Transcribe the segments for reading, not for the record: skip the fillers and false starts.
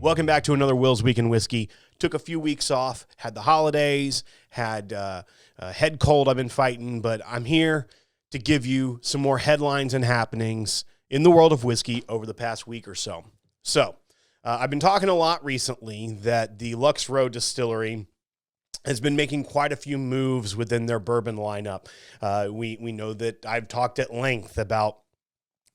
Welcome back to another Will's Week in Whiskey. Took a few weeks off, had the holidays, had a head cold I've been fighting, but I'm here to give you some more headlines and happenings in the world of whiskey over the past week or so. I've been talking a lot recently that the Lux Row Distillery has been making quite a few moves within their bourbon lineup. We know that I've talked at length about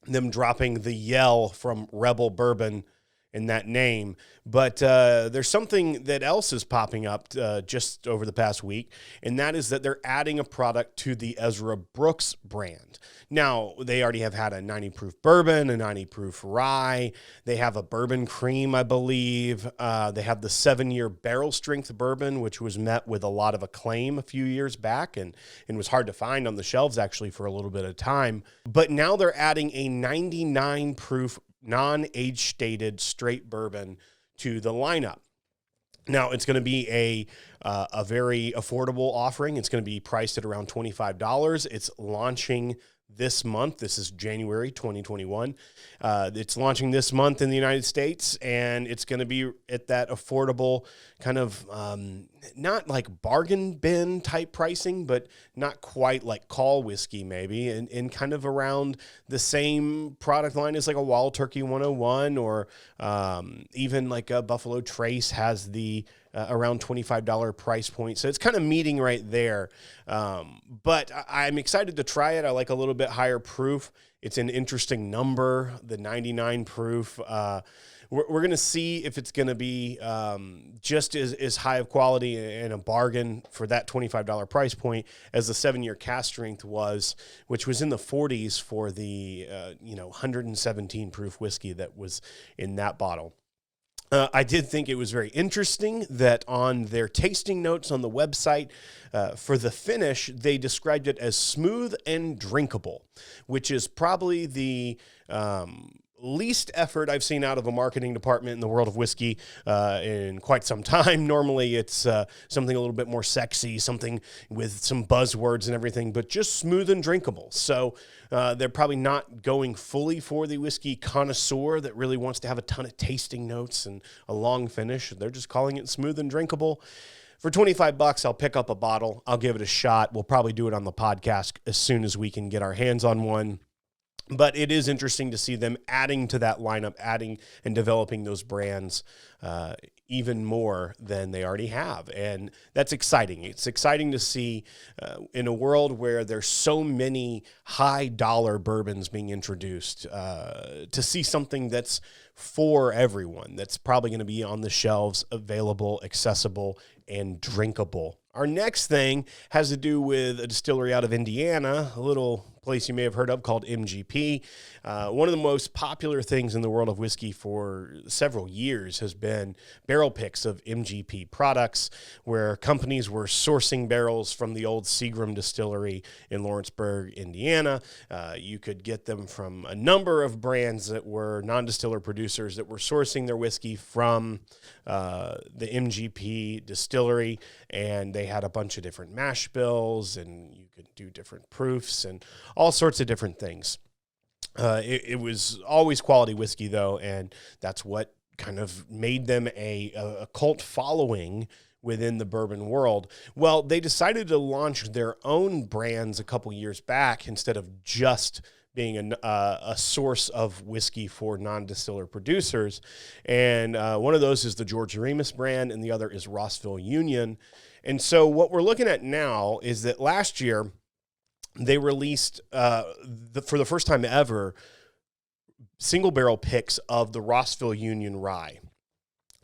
them dropping the Yell from Rebel Bourbon in that name, but there's something that else is popping up just over the past week, and that is that they're adding a product to the Ezra Brooks brand. Now, they already have had a 90 proof bourbon, a 90 proof rye. They have a bourbon cream, I believe. They have the 7-year barrel strength bourbon, which was met with a lot of acclaim a few years back and was hard to find on the shelves actually for a little bit of time. But now they're adding a 99 proof non-age stated straight bourbon to the lineup. Now, it's going to be a very affordable offering. It's going to be priced at around $25. It's launching this month. This is January 2021. It's launching this month in the United States, and it's going to be at that affordable kind of not like bargain bin type pricing, but not quite like call whiskey maybe, and kind of around the same product line as like a Wild Turkey 101 or even like a Buffalo Trace has the around $25 price point. So it's kind of meeting right there. But I'm excited to try it. I like a little bit higher proof. It's an interesting number, the 99 proof. We're going to see if it's going to be just as high of quality and a bargain for that $25 price point as the 7-year cast strength was, which was in the 40s for the 117 proof whiskey that was in that bottle. I did think it was very interesting that on their tasting notes on the website for the finish, they described it as smooth and drinkable, which is probably the least effort I've seen out of a marketing department in the world of whiskey in quite some time. Normally it's something a little bit more sexy, something with some buzzwords and everything, but just smooth and drinkable. So they're probably not going fully for the whiskey connoisseur that really wants to have a ton of tasting notes and a long finish. They're just calling it smooth and drinkable. For $25, I'll pick up a bottle. I'll give it a shot. We'll probably do it on the podcast as soon as we can get our hands on one. But it is interesting to see them adding to that lineup, adding and developing those brands even more than they already have. And that's exciting. It's exciting to see in a world where there's so many high dollar bourbons being introduced, to see something that's for everyone, that's probably going to be on the shelves, available, accessible, and drinkable. Our next thing has to do with a distillery out of Indiana, a little place you may have heard of called MGP. One of the most popular things in the world of whiskey for several years has been barrel picks of MGP products, where companies were sourcing barrels from the old Seagram distillery in Lawrenceburg, Indiana. You could get them from a number of brands that were non-distiller producers that were sourcing their whiskey from the MGP distillery, and they had a bunch of different mash bills, and you could do different proofs and all sorts of different things. It was always quality whiskey, though, and that's what kind of made them a cult following within the bourbon world. Well, they decided to launch their own brands a couple years back instead of just being a source of whiskey for non-distiller producers. And one of those is the George Remus brand, and the other is Rossville Union. And so what we're looking at now is that last year they released, for the first time ever, single barrel picks of the Rossville Union rye.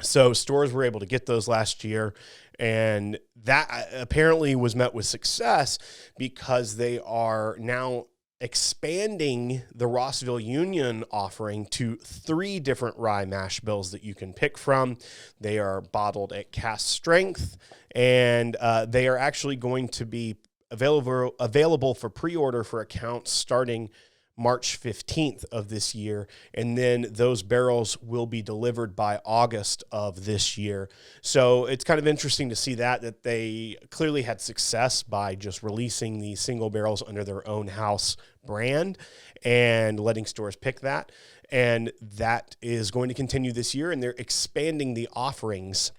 So stores were able to get those last year, and that apparently was met with success because they are now expanding the Rossville Union offering to 3 different rye mash bills that you can pick from. They are bottled at cast strength, and they are actually going to be available for pre-order for accounts starting March 15th of this year, and then those barrels will be delivered by August of this year. So it's kind of interesting to see that they clearly had success by just releasing these single barrels under their own house brand and letting stores pick that. And that is going to continue this year, and they're expanding the offerings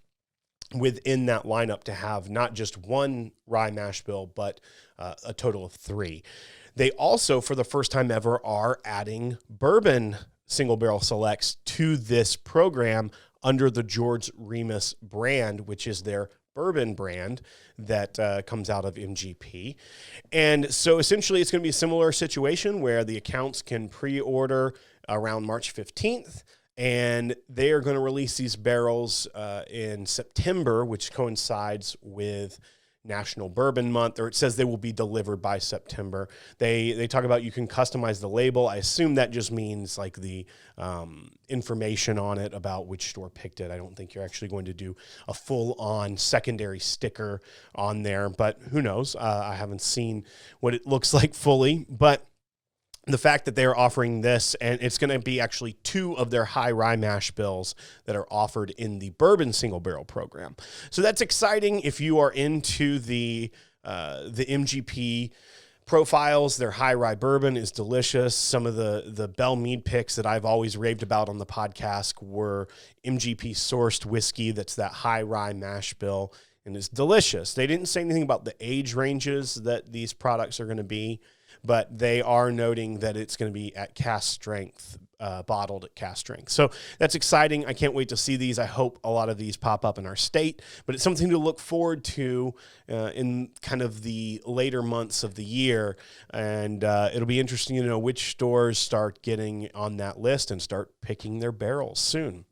within that lineup to have not just one rye mash bill, but a total of 3. They also, for the first time ever, are adding bourbon single barrel selects to this program under the George Remus brand, which is their bourbon brand that comes out of MGP. And so essentially it's going to be a similar situation where the accounts can pre-order around March 15th, and they are going to release these barrels in September, which coincides with National Bourbon Month, or it says they will be delivered by September. They talk about you can customize the label. I assume that just means like the information on it about which store picked it. I don't think you're actually going to do a full-on secondary sticker on there, but who knows? I haven't seen what it looks like fully, but the fact that they're offering this, and it's going to be actually 2 of their high rye mash bills that are offered in the bourbon single barrel program. So that's exciting if you are into the MGP profiles. Their high rye bourbon is delicious. Some of the Bell Mead picks that I've always raved about on the podcast were MGP sourced whiskey. That's that high rye mash bill, and it's delicious. They didn't say anything about the age ranges that these products are going to be, but they are noting that it's going to be at cask strength, bottled at cask strength. So that's exciting. I can't wait to see these. I hope a lot of these pop up in our state, but it's something to look forward to in kind of the later months of the year. And it'll be interesting to know which stores start getting on that list and start picking their barrels soon.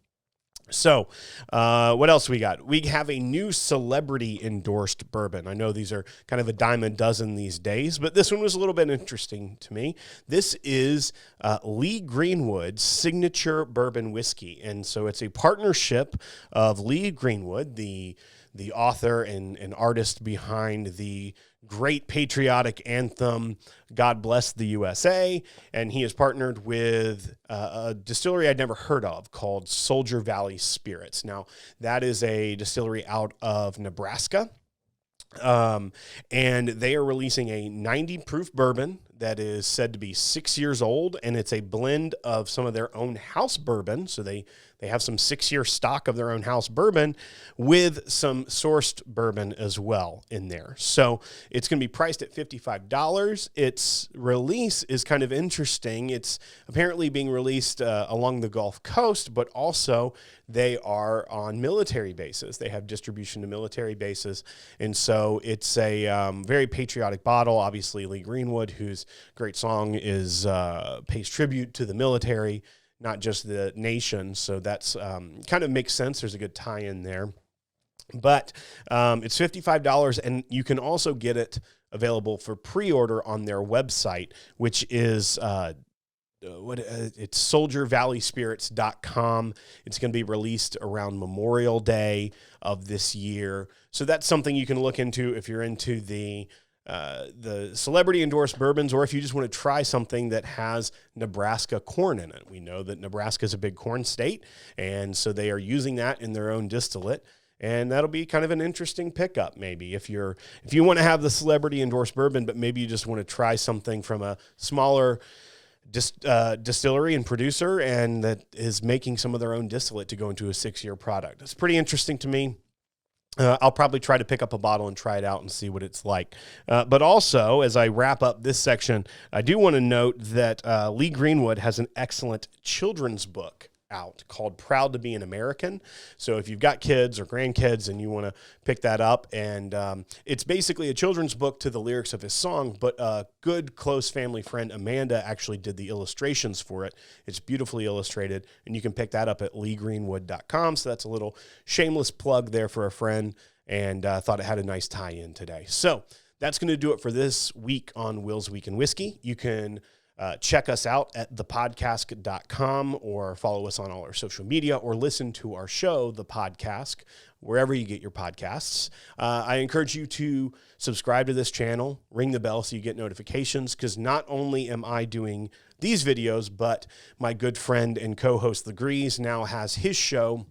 So what else we got? We have a new celebrity endorsed bourbon. I know these are kind of a dime a dozen these days, but this one was a little bit interesting to me. This is Lee Greenwood's signature bourbon whiskey. And so it's a partnership of Lee Greenwood, the author and artist behind the great patriotic anthem, God Bless the USA. And he has partnered with a distillery I'd never heard of called Soldier Valley Spirits. Now, that is a distillery out of Nebraska. And they are releasing a 90 proof bourbon that is said to be 6 years old, and it's a blend of some of their own house bourbon. So they have some 6-year stock of their own house bourbon with some sourced bourbon as well in there. So it's going to be priced at $55. Its release is kind of interesting. It's apparently being released along the Gulf Coast, but also they are on military bases. They have distribution to military bases. And so it's a very patriotic bottle. Obviously, Lee Greenwood, whose great song is pays tribute to the military, not just the nation. So that's kind of makes sense. There's a good tie-in there. But it's $55, and you can also get it available for pre-order on their website, which is it's soldiervalleyspirits.com. It's going to be released around Memorial Day of this year. So that's something you can look into if you're into the celebrity endorsed bourbons, or if you just want to try something that has Nebraska corn in it. We know that Nebraska is a big corn state, and so they are using that in their own distillate. And that'll be kind of an interesting pickup, maybe if you want to have the celebrity endorsed bourbon, but maybe you just want to try something from a smaller distillery and producer, and that is making some of their own distillate to go into a 6-year product. It's pretty interesting to me. I'll probably try to pick up a bottle and try it out and see what it's like. But also, as I wrap up this section, I do want to note that Lee Greenwood has an excellent children's book out called Proud to Be an American. So if you've got kids or grandkids and you want to pick that up, and it's basically a children's book to the lyrics of his song, but a good close family friend, Amanda, actually did the illustrations for it. It's beautifully illustrated, and you can pick that up at leegreenwood.com. So that's a little shameless plug there for a friend, and I thought it had a nice tie-in today. So that's going to do it for this week on Will's Week in Whiskey. You can check us out at thepodcast.com, or follow us on all our social media, or listen to our show, The Podcast, wherever you get your podcasts. I encourage you to subscribe to this channel, ring the bell so you get notifications, because not only am I doing these videos, but my good friend and co-host, The Grease, now has his show,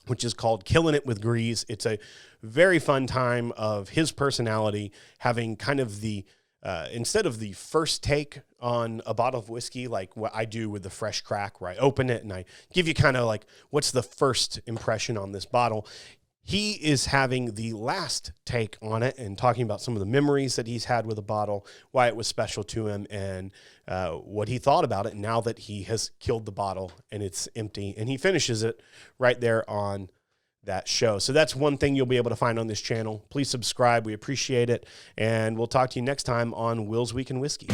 which is called Killing It with Grease. It's a very fun time of his personality having kind of the instead of the first take on a bottle of whiskey, like what I do with the fresh crack, where I open it and I give you kind of like, what's the first impression on this bottle? He is having the last take on it and talking about some of the memories that he's had with the bottle, why it was special to him, and what he thought about it now that he has killed the bottle and it's empty. And he finishes it right there on that show. So that's one thing you'll be able to find on this channel. Please subscribe. We appreciate it. And we'll talk to you next time on Will's Week in Whiskey.